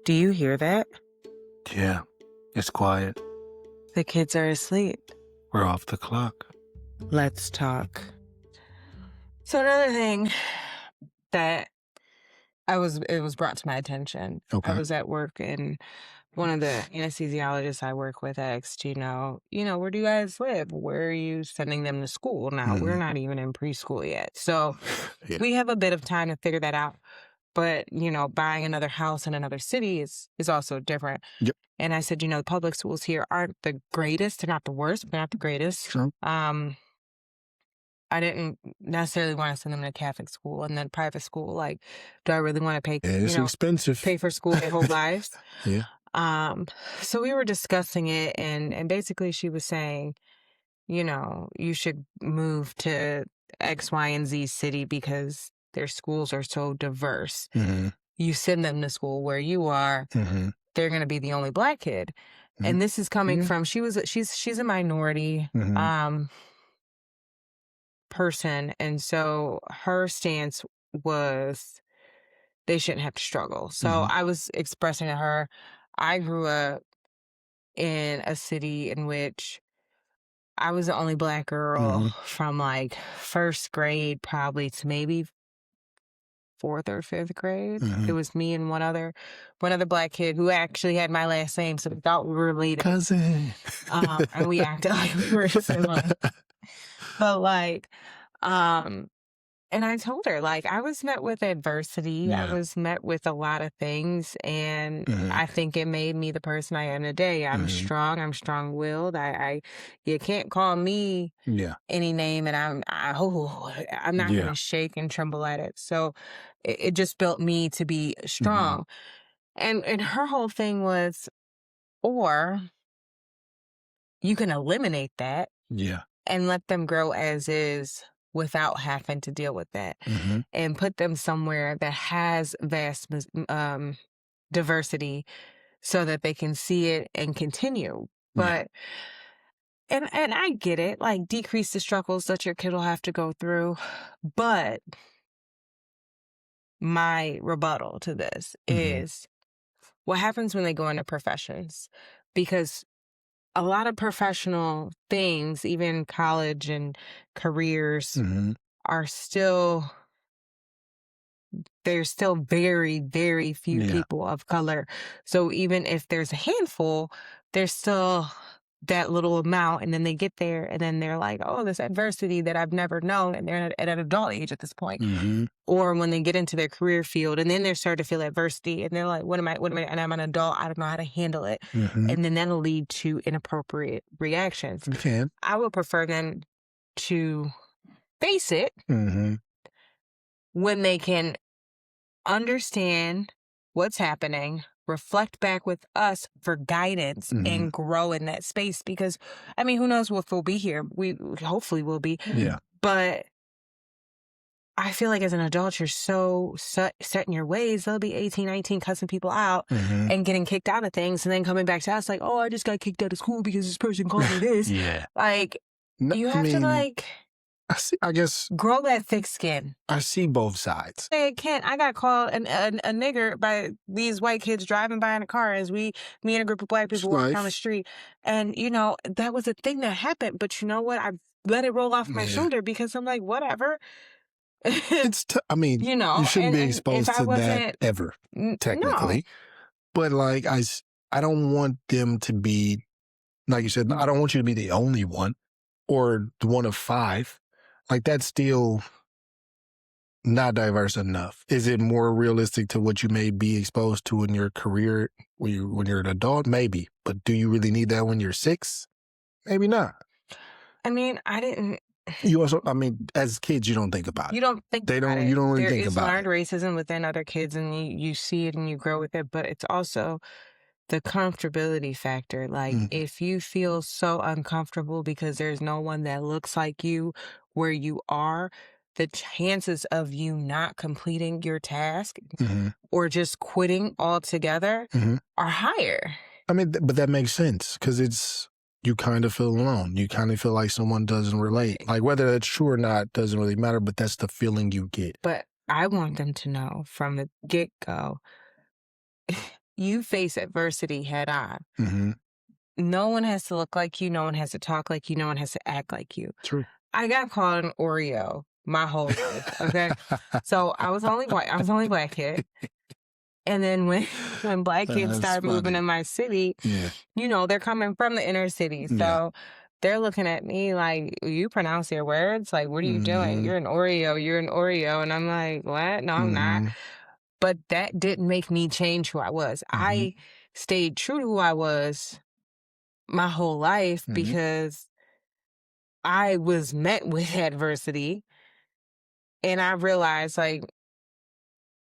Do you hear that? Yeah, it's quiet. The kids are asleep. We're off the clock. Let's talk. So another thing that it was brought to my attention. I Okay. was at work and one of the anesthesiologists I work with asked, where do you guys live? Where are you sending them to school? Now, we're Mhm. not even in preschool yet. So Yeah. we have a bit of time to figure that out. But, buying another house in another city is also different. Yep. And I said, the public schools here aren't the greatest. They're not the worst, but they're not the greatest. Sure. I didn't necessarily want to send them to Catholic school and then private school. Like, do I really want to pay, It's expensive. pay for school their whole lives? Yeah. So we were discussing it and basically she was saying, you should move to X, Y, and Z city because their schools are so diverse. Mm-hmm. You send them to school where you are, Mm-hmm. they're going to be the only Black kid. Mm-hmm. And this is coming Yeah. from, she's a minority, Mm-hmm. person. And so her stance was they shouldn't have to struggle. So Mhm. I was expressing to her, I grew up in a city in which I was the only Black girl from like first grade probably to maybe fourth or fifth grade. Mhm. It was me and one other Black kid who actually had my last name, so we thought we were related. Cousin. And we acted like we were similar. But like, and I told her, like, I was met with adversity. I Yeah. was met with a lot of things. And Mhm. I think it made me the person I am today. I'm Mhm. strong. I'm strong-willed. You can't call me Yeah. any name and I'm not Yeah. going to shake and tremble at it. So it just built me to be strong. And her whole thing was, or you can eliminate that Yeah. and let them grow as is without having to deal with that Mm-hmm. and put them somewhere that has vast diversity so that they can see it and continue. Yeah. But and I get it, like decrease the struggles that your kid will have to go through. But my rebuttal to this is what happens when they go into professions, because a lot of professional things, even college and careers, Mm-hmm. are still, there's still very, very few Yeah. people of color. So even if there's a handful, there's still that little amount. And then they get there and then they're like, oh, this adversity that I've never known. And they're at an adult age at this point. Mm-hmm. Or when they get into their career field and then they're starting to feel adversity and they're like, what am I, and I'm an adult, I don't know how to handle it. Mm-hmm. And then that'll lead to inappropriate reactions. You can. I would prefer them to face it Mm-hmm. when they can understand what's happening, reflect back with us for guidance and grow in that space. Because, I mean, who knows if we'll be here? We hopefully will be. Yeah. But I feel like as an adult, you're so set in your ways. They'll be 18, 19, cussing people out and getting kicked out of things and then coming back to us like, oh, I just got kicked out of school because this person called me this. Yeah. Like, No, you have to like I guess grow that thick skin. I see both sides. Hey, Kent, I got called a nigger by these white kids driving by in a car as me and a group of Black people walked down the street. And, that was a thing that happened. But you know what? I let it roll off my shoulder because I'm like, whatever. It's I mean, you shouldn't be exposed to that ever, technically. No. But like I don't want them to be, like you said, I don't want you to be the only one or the one of five. Like that's still not diverse enough. Is it more realistic to what you may be exposed to in your career when you're an adult? Maybe. But do you really need that when you're 6? Maybe not. I mean, I didn't. You also, I mean, as kids, you don't think about it. You don't think they about don't. it. You don't really think about it. There is learned racism within other kids, and you see it and you grow with it. But it's also the comfortability factor. Like, if you feel so uncomfortable because there's no one that looks like you where you are, the chances of you not completing your task or just quitting altogether are higher. I mean, but that makes sense because you kind of feel alone. You kind of feel like someone doesn't relate. Like whether that's true or not doesn't really matter, but that's the feeling you get. But I want them to know from the get-go, you face adversity head on. Mm-hmm. No one has to look like you. No one has to talk like you. No one has to act like you. True. I got called an Oreo my whole life. Okay. So I was only white. I was only black kid. And then when black kids That's started moving funny. in my city, Yeah. you know, they're coming from the inner city. So Yeah. they're looking at me like, you pronounce your words? Like, what are you doing? Mm-hmm. You're an Oreo. You're an Oreo. And I'm like, what? No, I'm not. Mm-hmm. But that didn't make me change who I was. Mm-hmm. I stayed true to who I was my whole life Mm-hmm. because I was met with adversity. And I realized like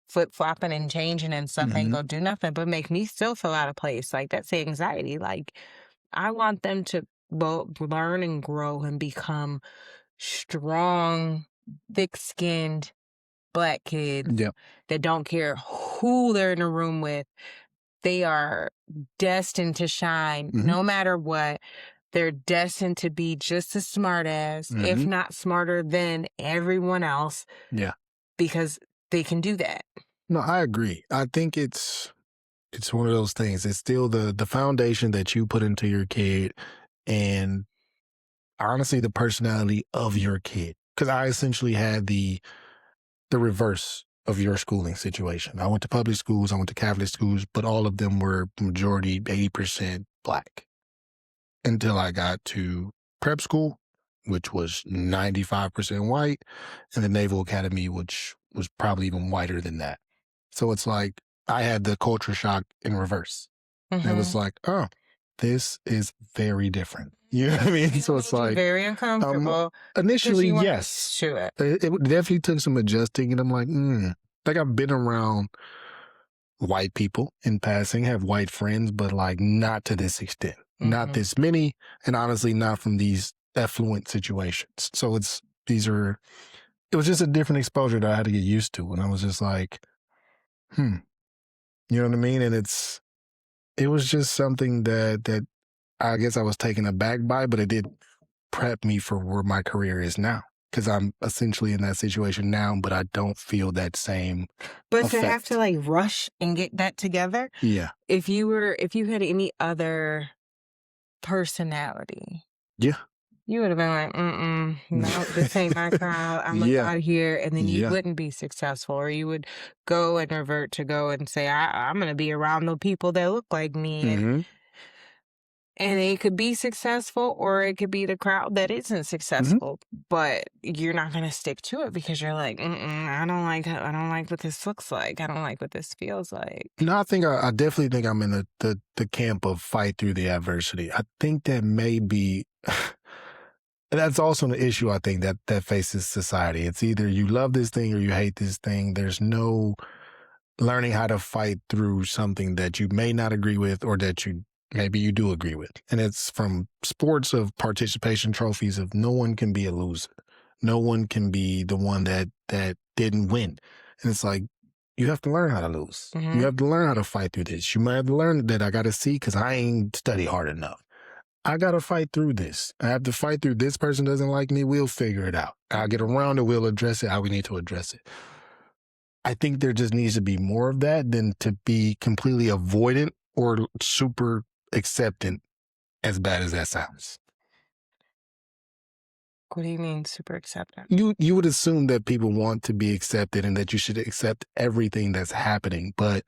flip-flopping and changing and stuff ain't Mm-hmm. gonna do nothing but make me still feel out of place. Like that's anxiety. Like I want them to both learn and grow and become strong, thick-skinned black kids Yep. that don't care who they're in a room with. They are destined to shine Mm-hmm. no matter what. They're destined to be just as smart as, if Mm-hmm. not smarter than everyone else, Yeah. because they can do that. No, I agree. I think it's one of those things. It's still the foundation that you put into your kid, and honestly, the personality of your kid. Because I essentially had the reverse of your schooling situation. I went to public schools, I went to Catholic schools, but all of them were majority 80% black until I got to prep school, which was 95% white, and the Naval Academy, which was probably even whiter than that. So it's like I had the culture shock in reverse. And it was like, oh, this is very different. You know what I mean? So it's like very uncomfortable. initially, you weren't yes. used to it. It definitely took some adjusting, and I'm like, like I've been around white people in passing, have white friends, but like not to this extent, not this many, and honestly, not from these affluent situations. So it was just a different exposure that I had to get used to, and I was just like, you know what I mean? And it was just something that I guess I was taken aback by, but it did prep me for where my career is now. Because I'm essentially in that situation now, but I don't feel that same But effect. to have to like rush and get that together, Yeah. if you had any other personality, Yeah. you would have been like, no, this ain't my crowd. I'm Yeah. out of here. And then you Yeah. wouldn't be successful, or you would go and revert to go and say, I'm going to be around the people that look like me. Mm-hmm. And it could be successful, or it could be the crowd that isn't successful, but you're not going to stick to it because you're like, I don't like what this looks like. I don't like what this feels like. No, I think I definitely think I'm in the camp of fight through the adversity. I think that may be, that's also an issue I think that faces society. It's either you love this thing or you hate this thing. There's no learning how to fight through something that you may not agree with or that maybe you do agree with. And it's from sports of participation trophies of no one can be a loser. No one can be the one that didn't win. And it's like, you have to learn how to lose. Mm-hmm. You have to learn how to fight through this. You might have to learn that I got to see because I ain't study hard enough. I got to fight through this. I have to fight through this person doesn't like me. We'll figure it out. I'll get around it. We'll address it how we need to address it. I think there just needs to be more of that than to be completely avoidant or super acceptant, as bad as that sounds. What do you mean super acceptant? You would assume that people want to be accepted and that you should accept everything that's happening, but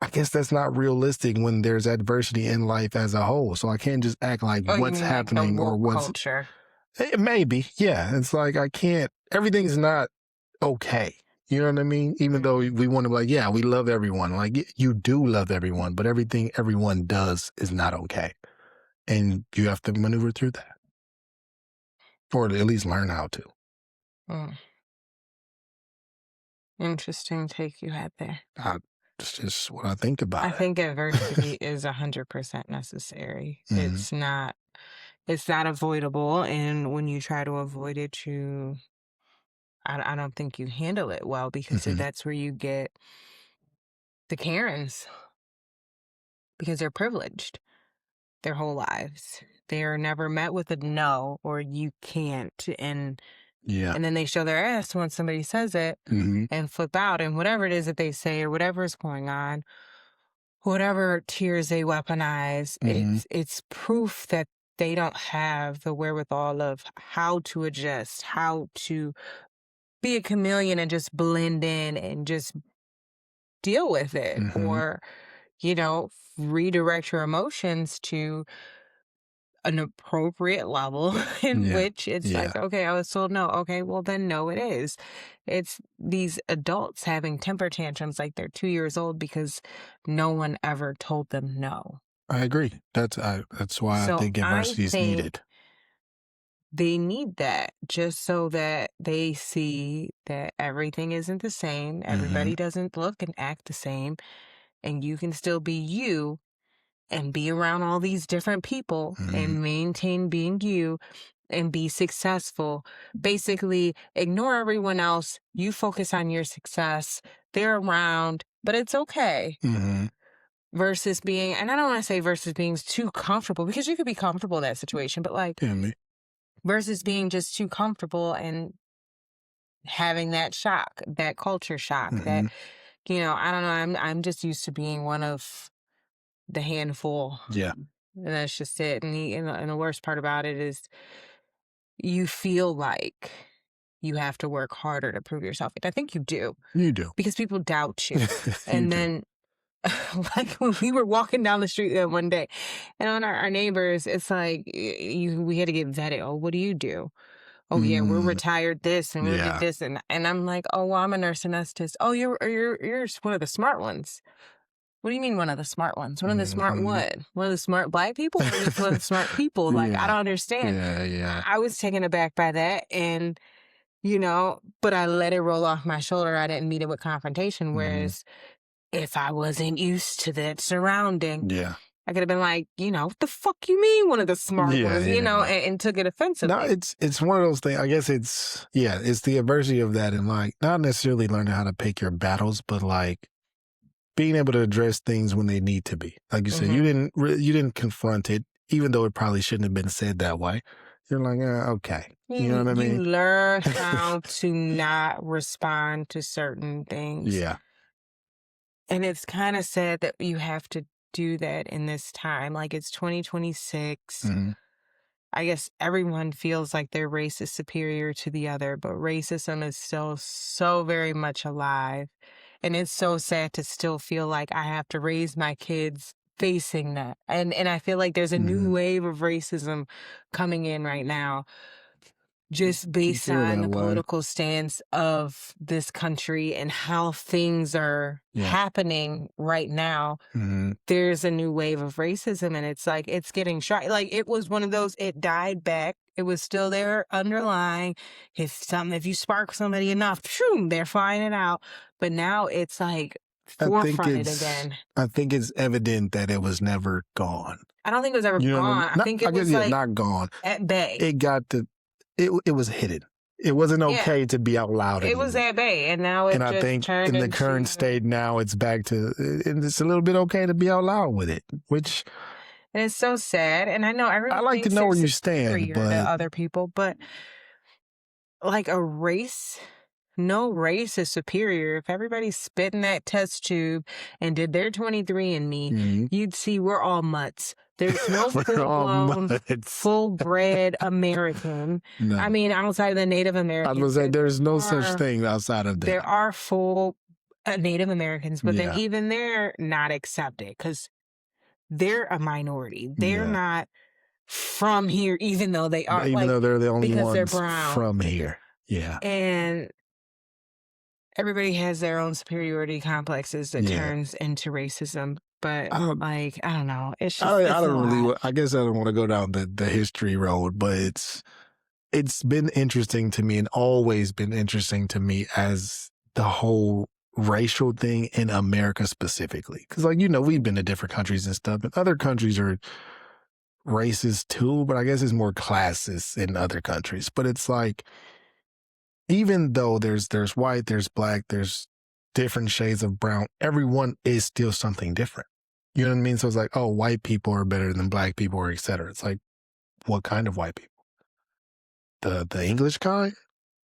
I guess that's not realistic when there's adversity in life as a whole. So I can't just act like what's happening like or what's culture. Maybe, yeah. It's like everything's not okay. You know what I mean? Even though we want to be like, yeah, we love everyone. Like you do love everyone, but everything everyone does is not okay. And you have to maneuver through that. Or at least learn how to. Interesting take you had there. It's just what I think about I think adversity is 100% necessary. Mm-hmm. It's not avoidable. And when you try to avoid it, I don't think you handle it well, because that's where you get the Karens, because they're privileged their whole lives. They are never met with a no or you can't. And then they show their ass when somebody says it and flip out, and whatever it is that they say or whatever is going on. whatever tears they weaponize, it's proof that they don't have the wherewithal of how to adjust, how to be a chameleon and just blend in and just deal with it, or, redirect your emotions to an appropriate level in which it's like, okay, I was told no. Okay, well then no, it is. It's these adults having temper tantrums like they're 2 years old because no one ever told them no. I agree. That's why I So think adversity is needed. They need that just so that they see that everything isn't the same. Everybody doesn't look and act the same. And you can still be you and be around all these different people and maintain being you and be successful. Basically, ignore everyone else. You focus on your success. They're around, but it's okay. Versus being, and I don't want to say versus being too comfortable, because you could be comfortable in that situation, but like, versus being just too comfortable and having that shock, that culture shock, that, I don't know, I'm just used to being one of the handful. Yeah. And that's just it. And the worst part about it is you feel like you have to work harder to prove yourself. And I think you do. You do. Because people doubt you. And then, like, when we were walking down the street that one day, and on our neighbors, it's like, we had to get vetted. Oh, what do you do? Oh, yeah, we're retired this and we did this. And I'm like, oh, well, I'm a nurse anesthetist. Oh, you're one of the smart ones. What do you mean one of the smart ones? One of the smart what? One of the smart Black people? Or just one of the smart people? Like, I don't understand. Yeah. I was taken aback by that. And, but I let it roll off my shoulder. I didn't meet it with confrontation. Whereas if I wasn't used to that surrounding, I could have been like, what the fuck you mean one of the smart ones, and took it offensively. No, it's one of those things. I guess it's the adversity of that, and like not necessarily learning how to pick your battles, but like being able to address things when they need to be. Like you said, you didn't confront it, even though it probably shouldn't have been said that way. You're like, okay. You know what I mean? You learn how to not respond to certain things. Yeah. And it's kind of sad that you have to do that in this time. Like, it's 2026. I guess everyone feels like their race is superior to the other, but racism is still so very much alive. And it's so sad to still feel like I have to raise my kids facing that. And I feel like there's a new wave of racism coming in right now, just based on the political stance of this country and how things are happening right now. There's a new wave of racism, and it's like, it's getting shot. Like, it was one of those, it died back. It was still there underlying. If you spark somebody enough, they're finding it out. But now it's like forefronted again. I think it's evident that it was never gone. I don't think it was ever gone. I think it was like not gone. At bay. It was hidden. It wasn't okay to be out loud anymore. It was at bay, and now it I think in the current state now, it's back to, it's a little bit okay to be out loud with it, which... And it's so sad, and I know everyone. I like to know where you stand, but to other people, but like a race, no race is superior. If everybody spit in that test tube and did their 23andMe, you'd see we're all mutts. There's no full-blown, full-bred American. No. I mean, outside of the Native Americans. I was saying there's no such thing outside of that. There are full Native Americans, but then even they're not accepted because they're a minority. They're not from here, even though they are. Even though they're the only ones they're brown. From here. Yeah. And everybody has their own superiority complexes that turns into racism. But I don't know. It's just, I guess I don't want to go down the history road, but it's been interesting to me and always been interesting to me as the whole racial thing in America specifically. Because, like, we've been to different countries and stuff, and other countries are racist too, but I guess it's more classist in other countries. But it's like, even though there's white, there's black, there's different shades of brown, everyone is still something different. You know what I mean? So it's like, oh, white people are better than black people, or et cetera. It's like, what kind of white people? The English kind?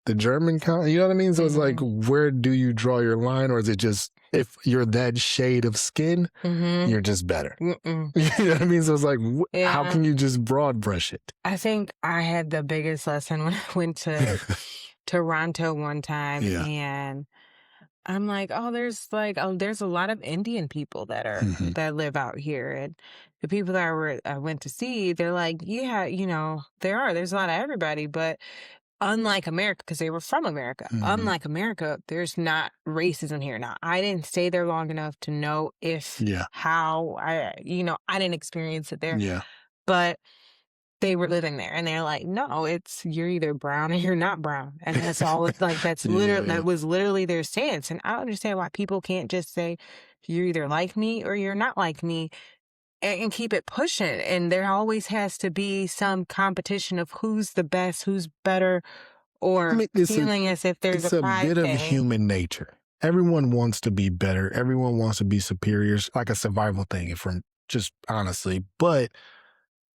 The German kind? You know what I mean? So it's like, where do you draw your line? Or is it just if you're that shade of skin, Mm-hmm. you're just better. Mm-mm. You know what I mean? So it's like, how Yeah. can you just broad brush it? I think I had the biggest lesson when I went to Toronto one time, Yeah. and I'm like, oh, there's a lot of Indian people Mhm. that live out here, and the people that I went to see, they're like, yeah, there's a lot of everybody, but unlike America, because they were from America, Mhm. unlike America, there's not racism here. Now, I didn't stay there long enough to know Yeah. how I didn't experience it there, Yeah. but they were living there, and they're like, no, you're either brown or you're not brown, and that's all. It's like Yeah. that was literally their stance, and I don't understand why people can't just say you're either like me or you're not like me, and keep it pushing. And there always has to be some competition of who's the best, who's better, I or mean, feeling as if there's it's a a pride bit of thing. human nature. Everyone wants to be better. Everyone wants to be superior. It's like a survival thing, if I'm just honestly. But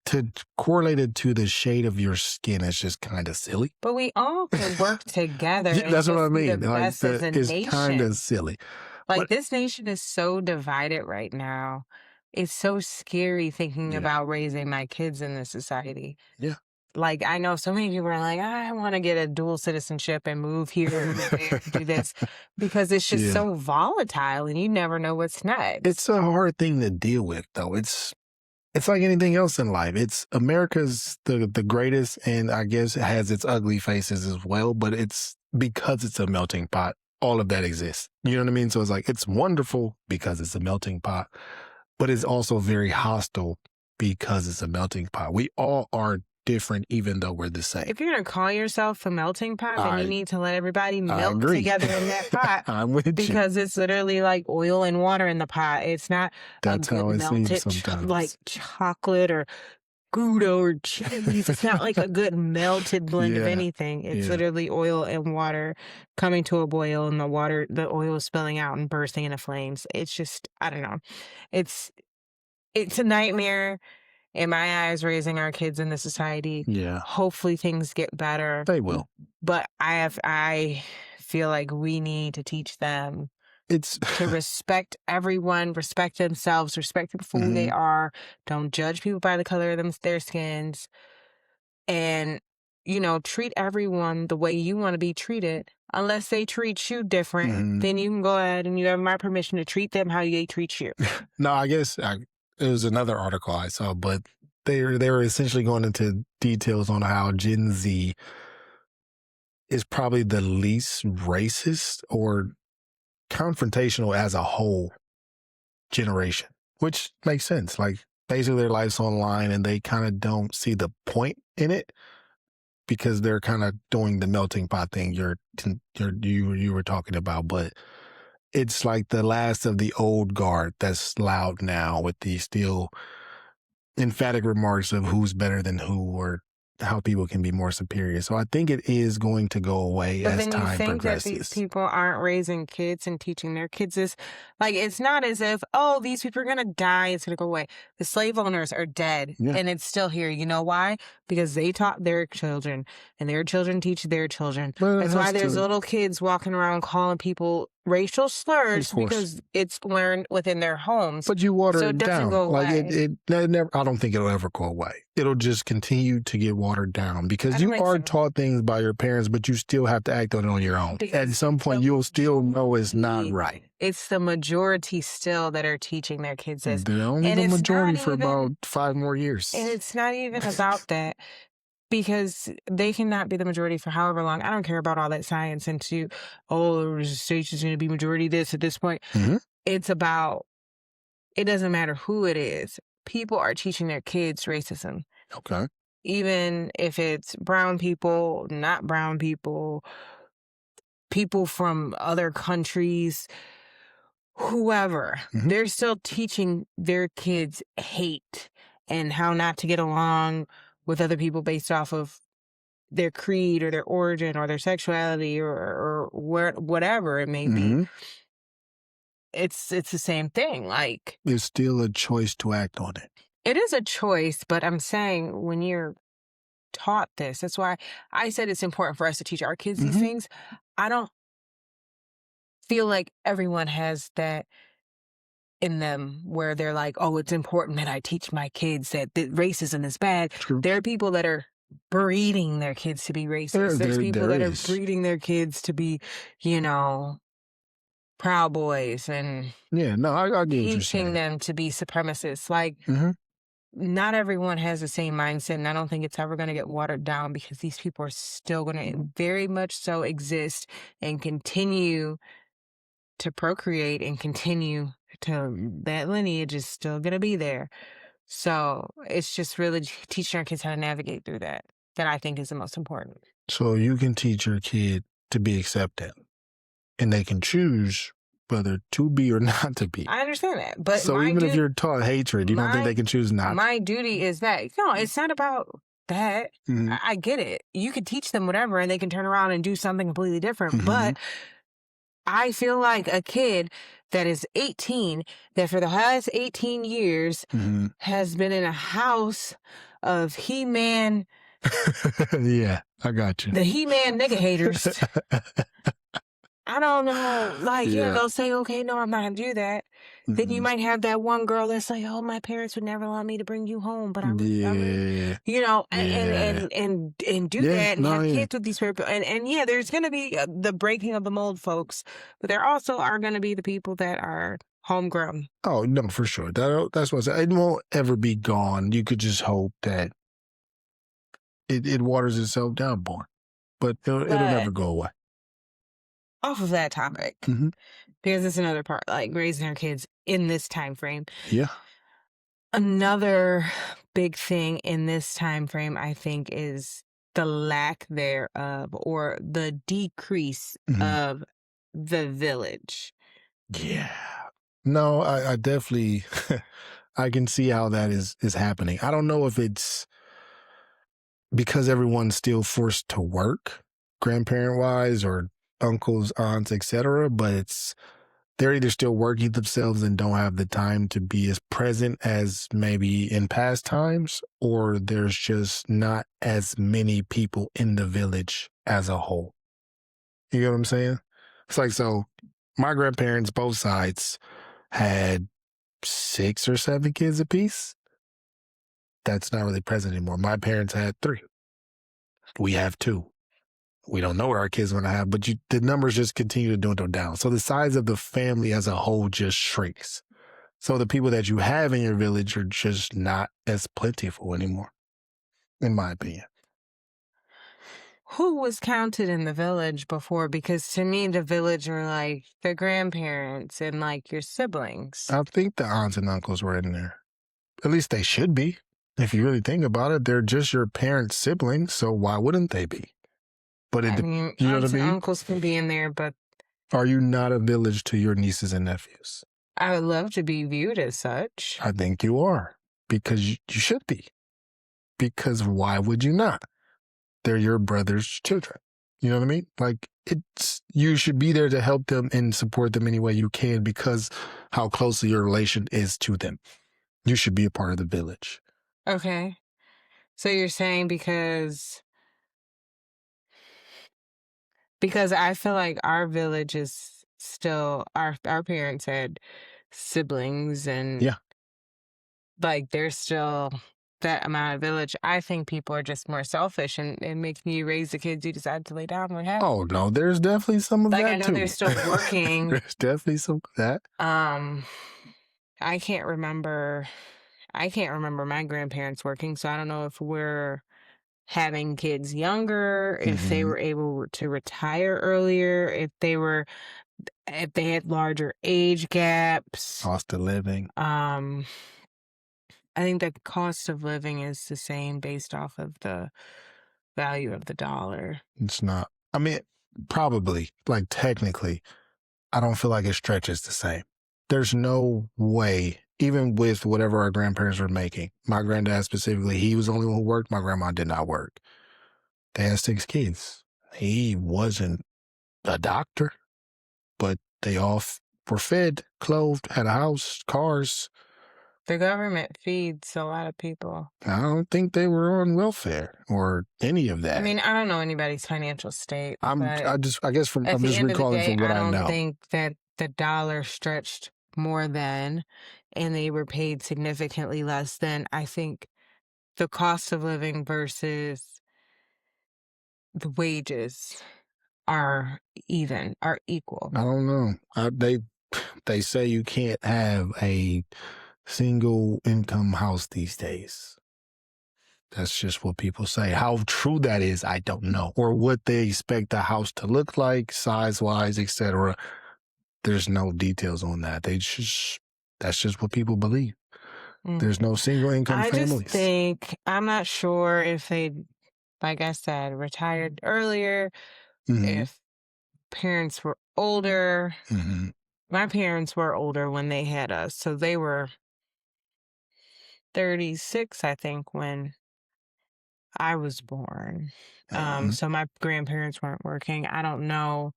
to correlate it to the shade of your skin is just kind of silly. But we all can work together. Yeah, and that's what I just be the mean. Like best as a it's kind nation. of silly. Like, But this nation is so divided right now. It's so scary thinking yeah, about raising my kids in this society. yeah. Like, I know so many people are like, I want to get a dual citizenship and move here and move there and do this, because it's just Yeah. so volatile and you never know what's next. It's a hard thing to deal with, though. It's like anything else in life. It's America's the greatest, and I guess it has its ugly faces as well. But it's because it's a melting pot. All of that exists. You know what I mean? So it's like it's wonderful because it's a melting pot, but it's also very hostile because it's a melting pot. We all are different, even though we're the same. If you're going to call yourself a melting pot, then you I need to let everybody I melt agree. together in that pot. I'm with you. Because it's literally like oil and water in the pot. It's not That's a how good it seems melted sometimes. like chocolate or Gouda or cheese. It's not like a good melted blend of Yeah, anything. It's yeah. literally oil and water coming to a boil, and the oil spilling out and bursting into flames. It's just, I don't know. It's a nightmare in my eyes, raising our kids in this society. Yeah, Hopefully things get better, they will. but I feel like we need to teach them It's to respect everyone, respect themselves, respect people for who they are. Don't judge people by the color of their skins, and treat everyone the way you want to be treated. Unless they treat you different, then you can go ahead and you have my permission to treat them how they treat you. No, I guess it was another article I saw, but they were essentially going into details on how Gen Z is probably the least racist or confrontational as a whole generation, which makes sense. Like basically their life's online and they kind of don't see the point in it because they're kind of doing the melting pot thing you were talking about. But it's like the last of the old guard that's loud now with the still emphatic remarks of who's better than who or how people can be more superior. So I think it is going to go away But as then you time think that these progresses. people aren't raising kids and teaching their kids this. Like, it's not as if, oh, these people are going to die, it's going to go away. The slave owners are dead, Yeah. and it's still here. You know why? Because they taught their children, and their children teach their children. Well, That's it why has there's to- little kids walking around calling people racial slurs, Of course. because it's learned within their homes. But you water So it it doesn't down. go Like away. it never. I don't think it'll ever go away. It'll just continue to get watered down I because don't you think are so. taught things by your parents, but you still have to act on it on your own. Because At some point, the you'll still know it's not majority- right. It's the majority still that are teaching their kids this. They're only And the it's not majority for even- about 5 more years. And it's not even about that, because they cannot be the majority for however long. I don't care about all that science into, the state is going to be majority this at this point. Mhm. It's about, it doesn't matter who it is. People are teaching their kids racism, Okay. even if it's brown people, not brown people, people from other countries, whoever. Mhm. They're still teaching their kids hate and how not to get along with other people based off of their creed or their origin or their sexuality or whatever it may be. Mhm. It's the same thing. Like, There's still a choice to act on it. it is a choice, but I'm saying when you're taught this, that's why I said it's important for us to teach our kids these Mhm. things. I don't feel like everyone has that in them where they're like, oh, it's important that I teach my kids that racism is bad. True. There are people that are breeding their kids to be racist. There's people there that is. are breeding their kids to be, you know, Proud Boys and Yeah, no, I get what you're teaching saying. them to be supremacists. Like, Mhm. not everyone has the same mindset, and I don't think it's ever going to get watered down because these people are still going to very much so exist and continue to procreate and continue to, that lineage is still going to be there. So it's just really teaching our kids how to navigate through that I think is the most important. So you can teach your kid to be accepted, and they can choose whether to be or not to be. I understand that, but So even if you're taught hatred, you don't think they can choose not? My duty is that, no, it's not about that. Mhm. I get it. You could teach them whatever and they can turn around and do something completely different. Mhm. But I feel like a kid that is 18, that for the last 18 years Mhm. has been in a house of He-Man, Yeah, I got you. the He-Man nigga haters. I don't know. Like, yeah, Yeah. they'll say, okay, no, I'm not going to do that. Then you Mhm. might have that one girl that's like, oh, my parents would never allow me to bring you home, but I really, Yeah. you know, Yeah. and do Yeah, that and no, have yeah. kids with these people. And yeah, there's going to be the breaking of the mold, folks, but there also are going to be the people that are homegrown. Oh, no, for sure. That's what I said. It won't ever be gone. You could just hope that it waters itself down more, but it'll never go away. Off of that topic, Mhm. because it's another part, like raising our kids in this time frame. Yeah. Another big thing in this time frame, I think, is the lack thereof or the decrease Mhm. of the village. Yeah. No, I definitely I can see how that is happening. I don't know if it's because everyone's still forced to work, grandparent wise or uncles, aunts, etc., but they're either still working themselves and don't have the time to be as present as maybe in past times, or there's just not as many people in the village as a whole. You get what I'm saying? It's like, so my grandparents, both sides, had 6 or 7 kids apiece. That's not really present anymore. My parents had 3. We have 2. We don't know what our kids are going to have, but the numbers just continue to dwindle down. So the size of the family as a whole just shrinks. So the people that you have in your village are just not as plentiful anymore, in my opinion. Who was counted in the village before? Because to me, the village are like the grandparents and like your siblings. I think the aunts and uncles were in there. At least they should be. If you really think about it, they're just your parents' siblings, so why wouldn't they be? But I mean, you know aunts what I and mean? uncles can be in there, but Are you not a village to your nieces and nephews? I would love to be viewed as such. I think you are, because you should be. Because why would you not? They're your brother's children. You know what I mean? Like, you should be there to help them and support them any way you can because how closely your relation is to them. You should be a part of the village. Okay. So you're saying because I feel like our village is still, our parents had siblings and Yeah. like there's still that amount of village. I think people are just more selfish and making you raise the kids you decide to lay down what happened. Oh, no, there's definitely some of Like, that I know too. they're still working. There's definitely some of that. I can't remember my grandparents working, so I don't know if we're having kids younger, if they were able to retire earlier, if they had larger age gaps. Cost of living. I think the cost of living is the same based off of the value of the dollar. It's not. I mean, probably, like technically, I don't feel like it stretches the same. There's no way, even with whatever our grandparents were making, my granddad specifically, he was the only one who worked. My grandma did not work. They had 6 kids. He wasn't a doctor, but they all were fed, clothed, had a house, cars. The government feeds a lot of people. I don't think they were on welfare or any of I that. mean, I don't know anybody's financial state, but I guess at I'm the just end of the recalling day, from what I I don't know. think that the dollar stretched more than, and they were paid significantly less than. I think the cost of living versus the wages are equal. I don't know. They say you can't have a single income house these days. That's just what people say. How true that is, I don't know. Or what they expect the house to look like, size-wise, etc. There's no details on that. That's just what people believe. There's no single income I just families. think, I'm not sure if they, like I said, retired earlier, if parents were older. My parents were older when they had us, so they were 36, I think, when I was born. So my grandparents weren't working. I don't know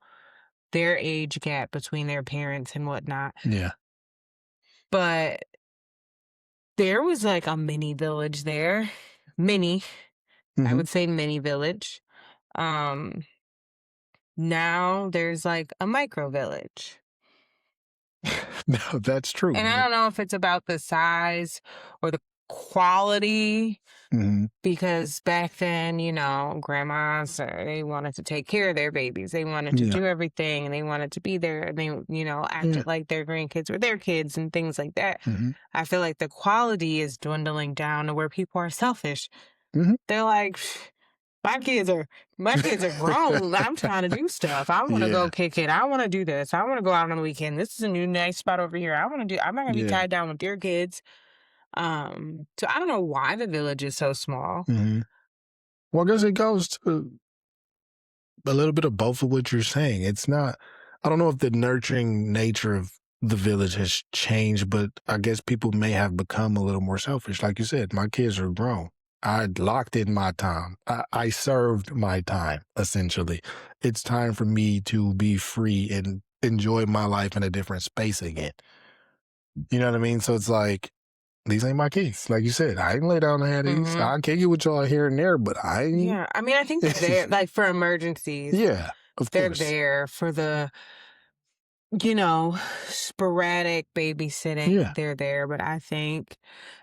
their age gap between their parents and whatnot. Yeah. But there was like a mini village there. Mini. I would say mini village. Now there's like a micro village. No, that's true. And I don't know if it's about the size or the quality, because back then, you know, grandmas, they wanted to take care of their babies. They wanted to do everything, and they wanted to be there, and they, you know, acted like their grandkids were their kids and things like that. I feel like the quality is dwindling down to where people are selfish. They're like, my kids are grown. I'm trying to do stuff. I want to go kick it. I want to do this. I want to go out on the weekend. This is a new nice spot over here. I'm not going to be tied down with your kids. So I don't know why the village is so small. Well, I guess it goes to a little bit of both of what you're saying. It's not, I don't know if the nurturing nature of the village has changed, but I guess people may have become a little more selfish. Like you said, my kids are grown. I locked in my time. I served my time, essentially. It's time for me to be free and enjoy my life in a different space again. You know what I mean? So it's like, these ain't my kids. Like you said, I ain't lay down and have these. I kick it with y'all here and there, but I ain't. Yeah, I mean, I think they're like for emergencies. Yeah, of course. They're there for the, you know, sporadic babysitting. Yeah. They're there, but I think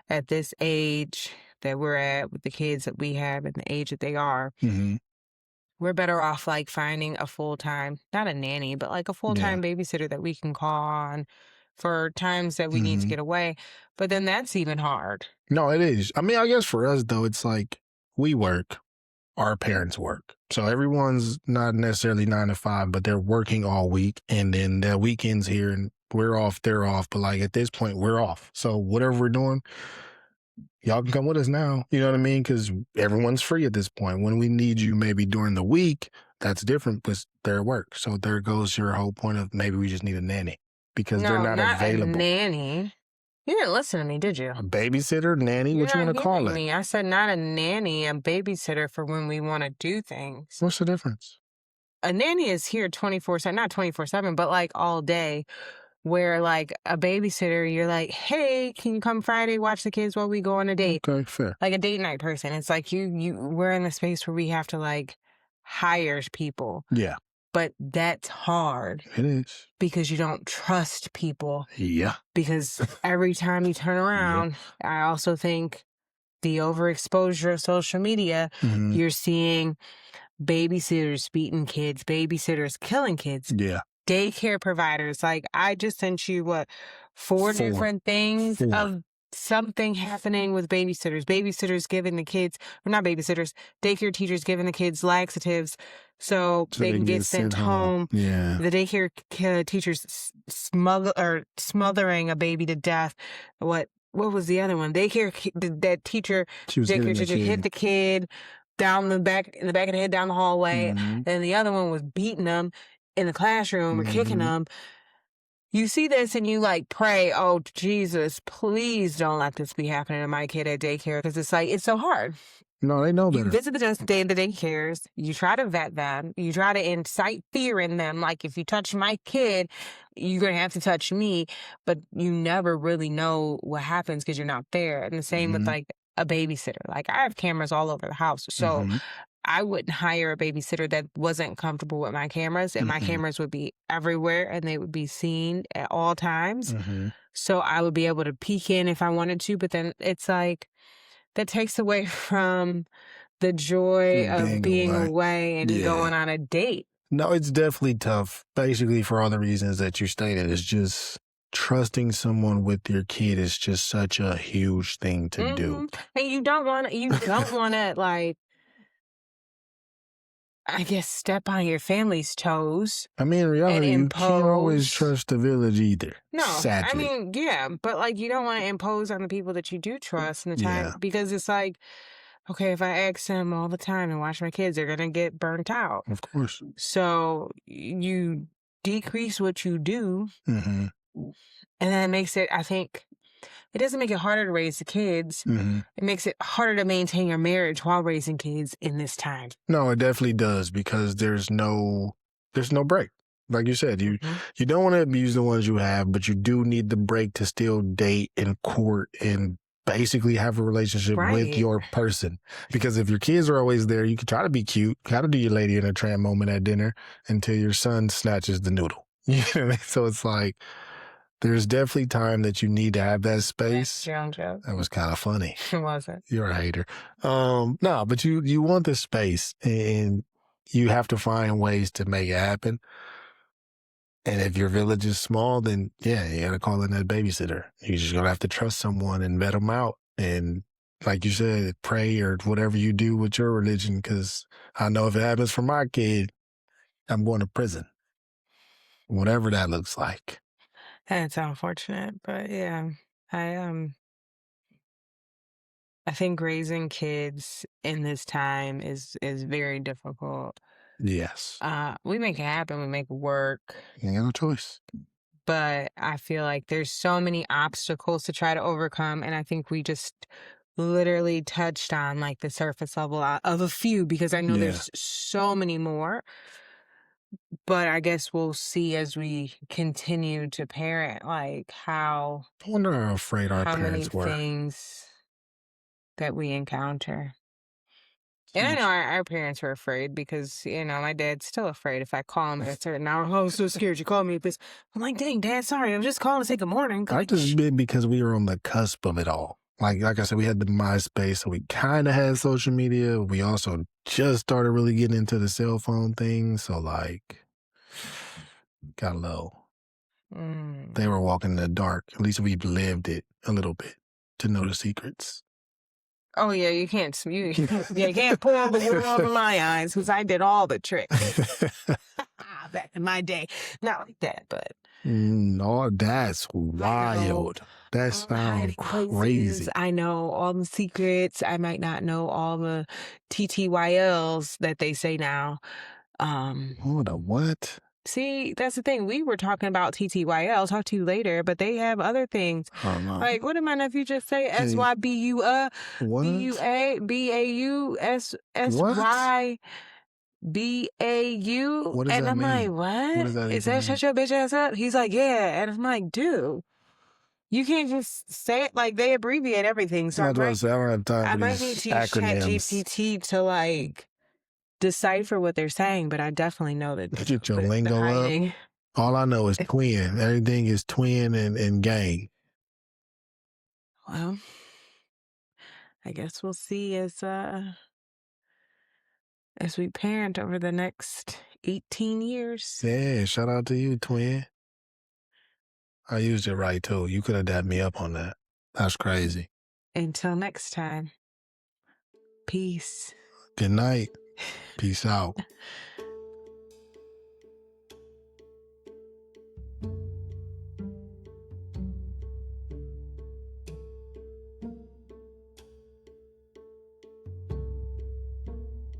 at this age that we're at with the kids that we have and the age that they are, we're better off like finding a full-time, not a nanny, but like a full-time babysitter that we can call on for times that we need to get away. But then that's even hard. No, it is. I mean, I guess for us though, it's like we work, our parents work. So everyone's not necessarily 9 to 5, but they're working all week, and then the weekends here and we're off, they're off. But like at this point, we're off. So whatever we're doing, y'all can come with us now. You know what I mean? Because everyone's free at this point. When we need you maybe during the week, that's different because they're at work. So there goes your whole point of maybe we just need a nanny because they're not available. A nanny. You didn't listen to me, did you? A babysitter, nanny, what you want to call it? Me. I said not a nanny, a babysitter for when we want to do things. What's the difference? A nanny is here 24/7, not 24/7, but like all day. Where like a babysitter, you're like, hey, can you come Friday, watch the kids while we go on a date? Okay, fair. Like a date night person. It's like we're in the space where we have to like hire people. Yeah. But that's hard. It is. Because you don't trust people. Yeah. Because every time you turn around, I also think the overexposure of social media, you're seeing babysitters beating kids, babysitters killing kids. Yeah. Daycare providers. Like, I just sent you, four different things of something happening with babysitters. Babysitters giving the kids, or not babysitters, daycare teachers giving the kids laxatives so they can get sent home. Yeah. The daycare teachers smothering a baby to death. What was the other one? That teacher, daycare teacher hit the kid down in the back of the head, down the hallway. And the other one was beating them in the classroom or kicking them. You see this and you like pray, oh, Jesus, please don't let this be happening to my kid at daycare, because it's like, it's so hard. No, they know better. You visit the daycares, you try to vet them, you try to incite fear in them. Like, if you touch my kid, you're gonna have to touch me, but you never really know what happens because you're not there. And the same with Mhm. like a babysitter. Like I have cameras all over the house. So Mhm. I wouldn't hire a babysitter that wasn't comfortable with my cameras, and my Mhm. cameras would be everywhere and they would be seen at all times. Mhm. So I would be able to peek in if I wanted to, but then it's like that takes away from the joy of Being being away. away and Yeah. going on a date. No, it's definitely tough. Basically, for all the reasons that you stated, it's just trusting someone with your kid is just such a huge thing to do. And you don't wanna like, I guess, step on your family's toes I mean, in and reality, you can't always impose. trust the village either. No, I Sadly. mean, yeah, but like you don't want to impose on the people that you do trust in the time Yeah, because it's like, okay, if I ask them all the time to watch my kids, they're gonna get burnt out. of course. So you decrease what you do, Hmm. and then it makes it, I think, it doesn't make it harder to raise the kids. Hmm. It makes it harder to maintain your marriage while raising kids in this time. No, it definitely does because there's no break. Like you said, you don't want to abuse the ones you have, but you do need the break to still date and court and basically have a relationship with Right. your person. Because if your kids are always there, you can try to be cute, try to do your lady in a tramp moment at dinner until your son snatches the noodle. You know what I mean? So it's like there's definitely time that you need to have that That's space. your own joke. That was kind of funny. It wasn't. You're a hater. No, but you want the space and you have to find ways to make it happen. And if your village is small, then yeah, you gotta call in that babysitter. You're just gonna have to trust someone and vet them out. And like you said, pray or whatever you do with your religion, because I know if it happens for my kid, I'm going to prison, whatever that looks like. That's unfortunate, but yeah, I I think raising kids in this time is very difficult. Yes, We make it happen, we make it work, you ain't got no choice. but I feel like there's so many obstacles to try to overcome, and I think we just literally touched on like the surface level of a few because I know Yeah, there's so many more. But I guess we'll see as we continue to parent, like I wonder how afraid our how many parents were. things that we encounter. And I know Huge. our parents were afraid because, my dad's still afraid if I call him at a certain hour. Oh, I'm so scared you called me. Because I'm like, dang, Dad, sorry. I'm just calling to say good morning. I Like, just been because we were on the cusp of it all. Like I said, we had the MySpace, so we kind of had social media. We also just started really getting into the cell phone thing, so like got low. mm. They were walking in the dark. At least we lived it a little bit to know the secrets. Oh, yeah, you can't, you can't pull the wool over my eyes because I did all the tricks back in my day. Not like that, but. No, that's I know wild. That all the sounds hiding places. crazy. I know all the secrets. I might not know all the TTYLs that they say now. Hold on, what? See, that's the thing. We were talking about TTYL. Talk to you later, but they have other things. Oh no. Like, what did my nephew just say? Hey, SYBU what? BUA What? BAU. What does And that I'm like, mean? What what? does that Is even that mean? shut your bitch ass up? He's like, yeah. And I'm like, dude, you can't just say it like they abbreviate everything. So That's what I say. I don't have I time for might need these to use acronyms. ChatGPT to like decipher what they're saying, but I definitely know that Get your the lingo up. hiding. All I know is twin. Everything is twin and gang. Well, I guess we'll see as we parent over the next 18 years. Yeah, shout out to you, twin. I used it right too. You could have dapped me up on that. That's crazy. Until next time, peace. Good night. Peace out.